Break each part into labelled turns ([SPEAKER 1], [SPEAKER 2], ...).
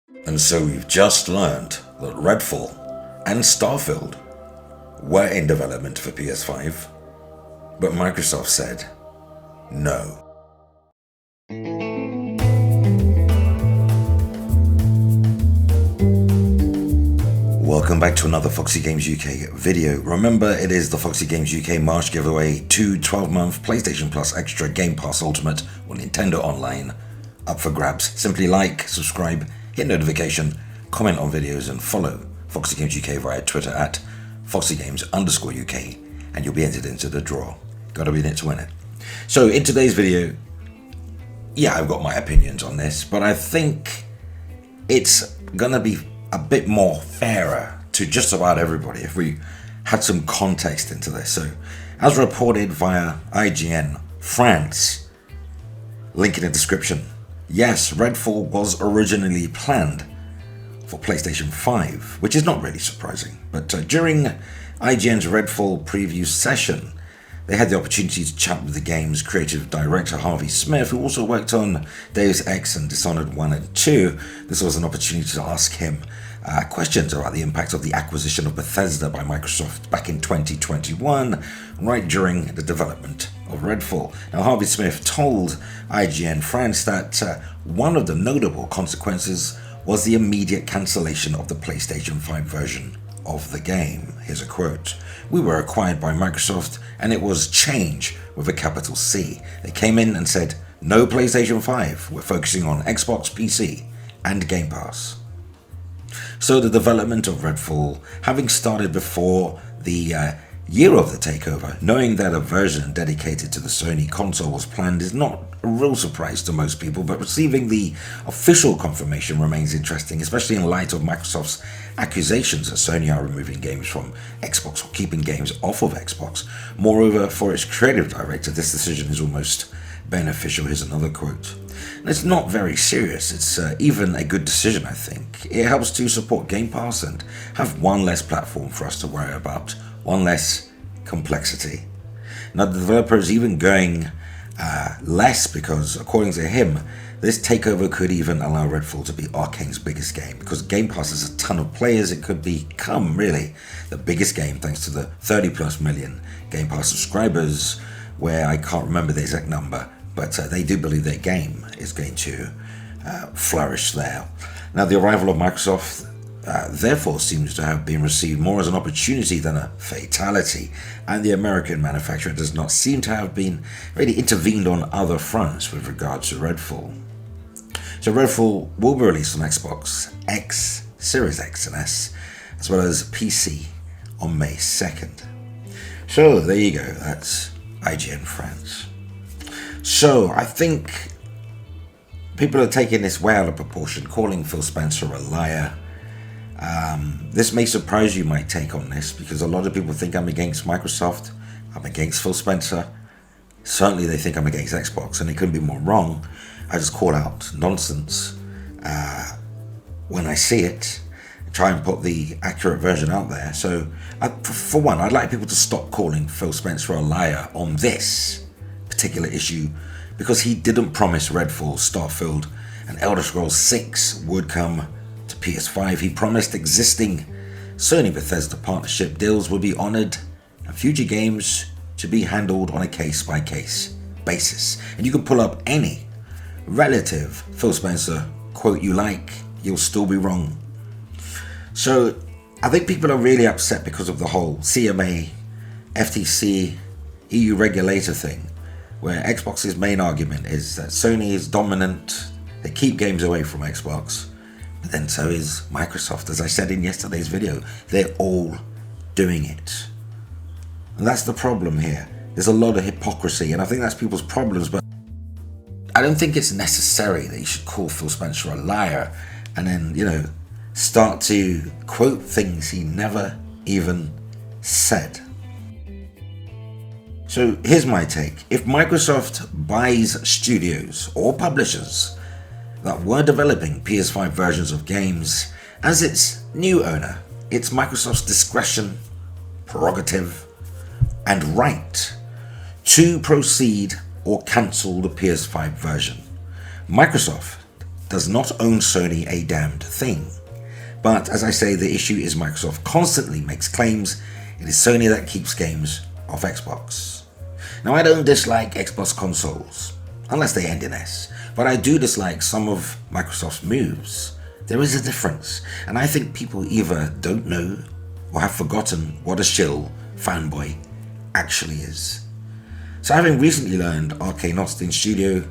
[SPEAKER 1] And so we've just learned that Redfall and Starfield were in development for PS5, but Microsoft said no. Welcome back to another Foxy Games UK video. Remember, it is the Foxy Games UK March giveaway, 2 12-month PlayStation Plus Extra Game Pass Ultimate or Nintendo Online up for grabs. Simply like, subscribe, hit notification, comment on videos and follow Foxy Games UK via Twitter at FoxyGames_UK and you'll be entered into the draw. Gotta be in it to win it. So in today's video, yeah, I've got my opinions on this, but I think it's gonna be a bit more fairer to just about everybody if we had some context into this. So, as reported via IGN France, link in the description, yes, Redfall was originally planned for PlayStation 5, which is not really surprising, but during IGN's Redfall preview session, they had the opportunity to chat with the game's creative director Harvey Smith, who also worked on Deus Ex and Dishonored 1 and 2. This was an opportunity to ask him questions about the impact of the acquisition of Bethesda by Microsoft back in 2021, right during the development of Redfall. Now, Harvey Smith told IGN France that one of the notable consequences was the immediate cancellation of the PlayStation 5 version of the game. Here's a quote. "We were acquired by Microsoft and it was change with a capital C. They came in and said, no PlayStation 5, we're focusing on Xbox, PC and Game Pass." So the development of Redfall, having started before the year of the takeover, knowing that a version dedicated to the Sony console was planned is not a real surprise to most people, but receiving the official confirmation remains interesting, especially in light of Microsoft's accusations that Sony are removing games from Xbox or keeping games off of Xbox. Moreover, for its creative director, this decision is almost beneficial. Here's another quote. "It's not very serious. It's even a good decision, I think. It helps to support Game Pass and have one less platform for us to worry about, one less complexity." Now, the developer is even going less because, according to him, this takeover could even allow Redfall to be Arcane's biggest game. Because Game Pass has a ton of players, it could become really the biggest game thanks to the 30 plus million Game Pass subscribers, where I can't remember the exact number, but they do believe their game is going to flourish there. Now, the arrival of Microsoft therefore seems to have been received more as an opportunity than a fatality, and the American manufacturer does not seem to have been really intervened on other fronts with regards to Redfall. So Redfall will be released on Xbox X, Series X and S, as well as PC on May 2nd. So there you go, that's IGN France. So I think people are taking this way out of proportion, calling Phil Spencer a liar. This may surprise you, my take on this, because a lot of people think I'm against Microsoft, I'm against Phil Spencer. Certainly they think I'm against Xbox, and they couldn't be more wrong. I just call out nonsense when I see it, try and put the accurate version out there. So for one, I'd like people to stop calling Phil Spencer a liar on this particular issue, because he didn't promise Redfall, Starfield and Elder Scrolls 6 would come to PS5. He promised existing Sony Bethesda partnership deals would be honoured and future games to be handled on a case-by-case basis. And you can pull up any relative Phil Spencer quote you like, you'll still be wrong. So I think people are really upset because of the whole CMA, FTC, EU regulator thing, where Xbox's main argument is that Sony is dominant, they keep games away from Xbox, but then so is Microsoft. As I said in yesterday's video, they're all doing it. And that's the problem here. There's a lot of hypocrisy, and I think that's people's problems, but I don't think it's necessary that you should call Phil Spencer a liar and then, start to quote things he never even said. So here's my take. If Microsoft buys studios or publishers that were developing PS5 versions of games as its new owner, it's Microsoft's discretion, prerogative, and right to proceed or cancel the PS5 version. Microsoft does not own Sony a damned thing. But as I say, the issue is Microsoft constantly makes claims it is Sony that keeps games off Xbox. Now, I don't dislike Xbox consoles, unless they end in S, but I do dislike some of Microsoft's moves. There is a difference, and I think people either don't know or have forgotten what a shill fanboy actually is. So having recently learned Arcane Austin Studio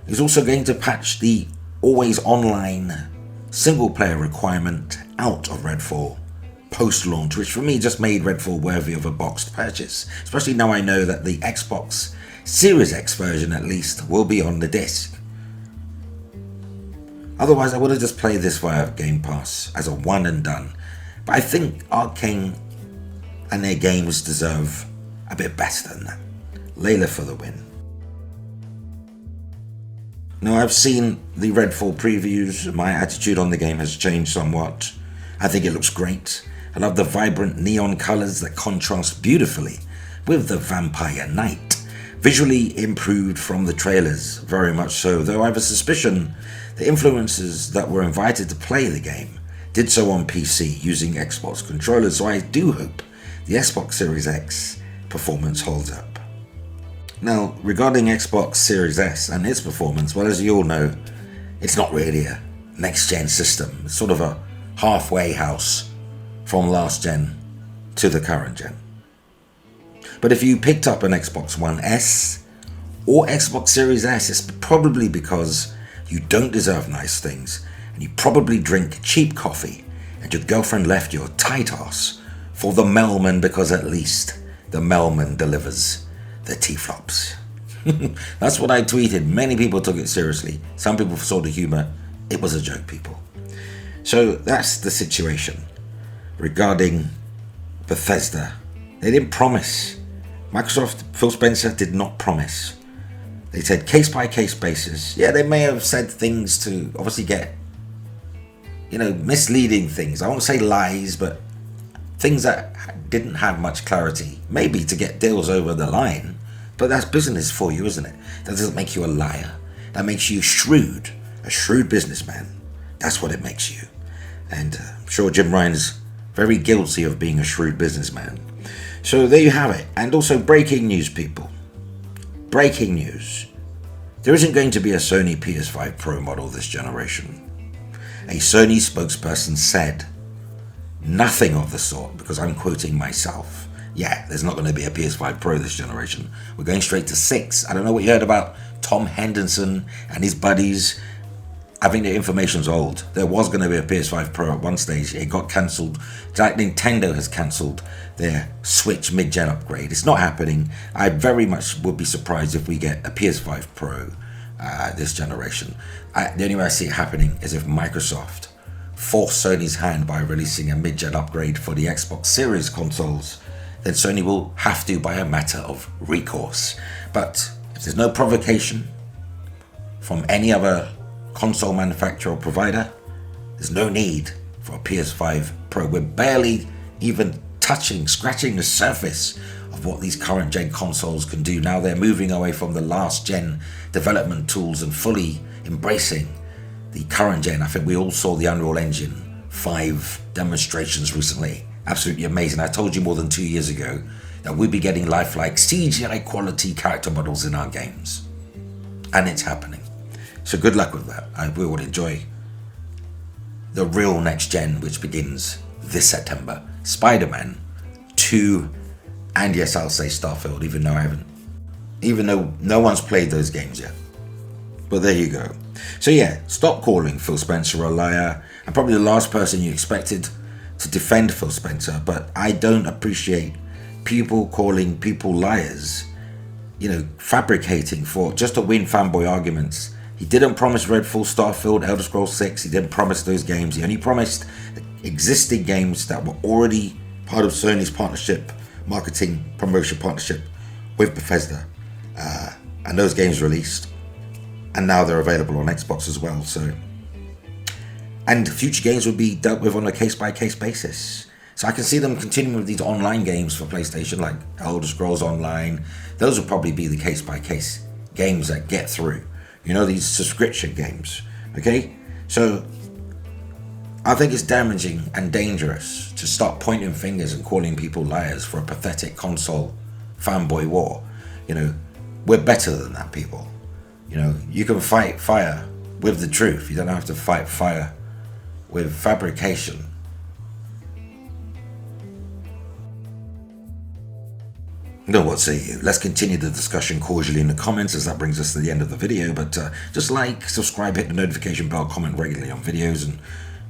[SPEAKER 1] is also going to patch the always online single player requirement out of Redfall post-launch, which for me just made Redfall worthy of a boxed purchase, especially now I know that the Xbox Series X version at least will be on the disc. Otherwise I would have just played this via Game Pass as a one and done, but I think Arcane and their games deserve a bit better than that. Layla for the win. Now, I've seen the Redfall previews. My attitude on the game has changed somewhat. I think it looks great. I love the vibrant neon colours that contrast beautifully with the vampire night. Visually improved from the trailers, very much so, though I have a suspicion the influencers that were invited to play the game did so on PC using Xbox controllers, so I do hope the Xbox Series X performance holds up. Now, regarding Xbox Series S and its performance, well, as you all know, it's not really a next-gen system. It's sort of a halfway house from last gen to the current gen. But if you picked up an Xbox One S or Xbox Series S, it's probably because you don't deserve nice things, and you probably drink cheap coffee, and your girlfriend left your tight ass for the mailman because at least the mailman delivers the T-flops. That's what I tweeted. Many people took it seriously. Some people saw the humor. It was a joke, people. So that's the situation regarding Bethesda. They didn't promise. Microsoft, Phil Spencer did not promise. They said case-by-case basis. Yeah, they may have said things to obviously get, misleading things. I won't say lies, but things that didn't have much clarity, maybe to get deals over the line, but that's business for you, isn't it? That doesn't make you a liar. That makes you shrewd, a shrewd businessman. That's what it makes you. And I'm sure Jim Ryan's very guilty of being a shrewd businessman. So there you have it. And also breaking news, people. Breaking news. There isn't going to be a Sony PS5 Pro model this generation. A Sony spokesperson said nothing of the sort, because I'm quoting myself. Yeah, there's not going to be a PS5 Pro this generation. We're going straight to 6. I don't know what you heard about Tom Henderson and his buddies. I think the information's old. There was going to be a PS5 Pro at one stage. It got cancelled. Like Nintendo has cancelled their Switch mid-gen upgrade. It's not happening. I very much would be surprised if we get a PS5 Pro this generation. The only way I see it happening is if Microsoft force Sony's hand by releasing a mid-gen upgrade for the Xbox Series consoles, then Sony will have to by a matter of recourse. But if there's no provocation from any other console manufacturer or provider, there's no need for a PS5 Pro. We're barely even scratching the surface of what these current gen consoles can do. Now they're moving away from the last gen development tools and fully embracing the current gen. I think we all saw the Unreal Engine 5 demonstrations recently. Absolutely amazing. I told you more than 2 years ago that we'd be getting lifelike CGI quality character models in our games. And it's happening. So good luck with that. I will enjoy the real next gen, which begins this September. Spider-Man 2, and yes, I'll say Starfield, even though no one's played those games yet. But there you go. So yeah, stop calling Phil Spencer a liar. I'm probably the last person you expected to defend Phil Spencer, but I don't appreciate people calling people liars, fabricating for just to win fanboy arguments. He didn't promise Redfall, Starfield, Elder Scrolls 6. He didn't promise those games. He only promised existing games that were already part of Sony's marketing promotion partnership with Bethesda. And those games released. And now they're available on Xbox as well. And future games will be dealt with on a case-by-case basis. So I can see them continuing with these online games for PlayStation, like Elder Scrolls Online. Those will probably be the case-by-case games that get through. These subscription games. Okay? So I think it's damaging and dangerous to start pointing fingers and calling people liars for a pathetic console fanboy war. You know, we're better than that, people. You know, you can fight fire with the truth. You don't have to fight fire with fabrication. No, what say you? Let's continue the discussion cordially in the comments, as that brings us to the end of the video. But just like, subscribe, hit the notification bell, comment regularly on videos, and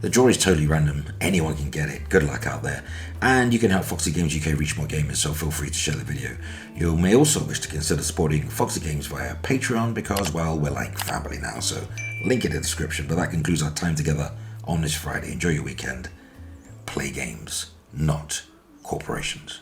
[SPEAKER 1] the draw is totally random. Anyone can get it. Good luck out there. And you can help Foxy Games UK reach more gamers, so feel free to share the video. You may also wish to consider supporting Foxy Games via Patreon because, well, we're like family now, so link in the description. But that concludes our time together on this Friday. Enjoy your weekend. Play games, not corporations.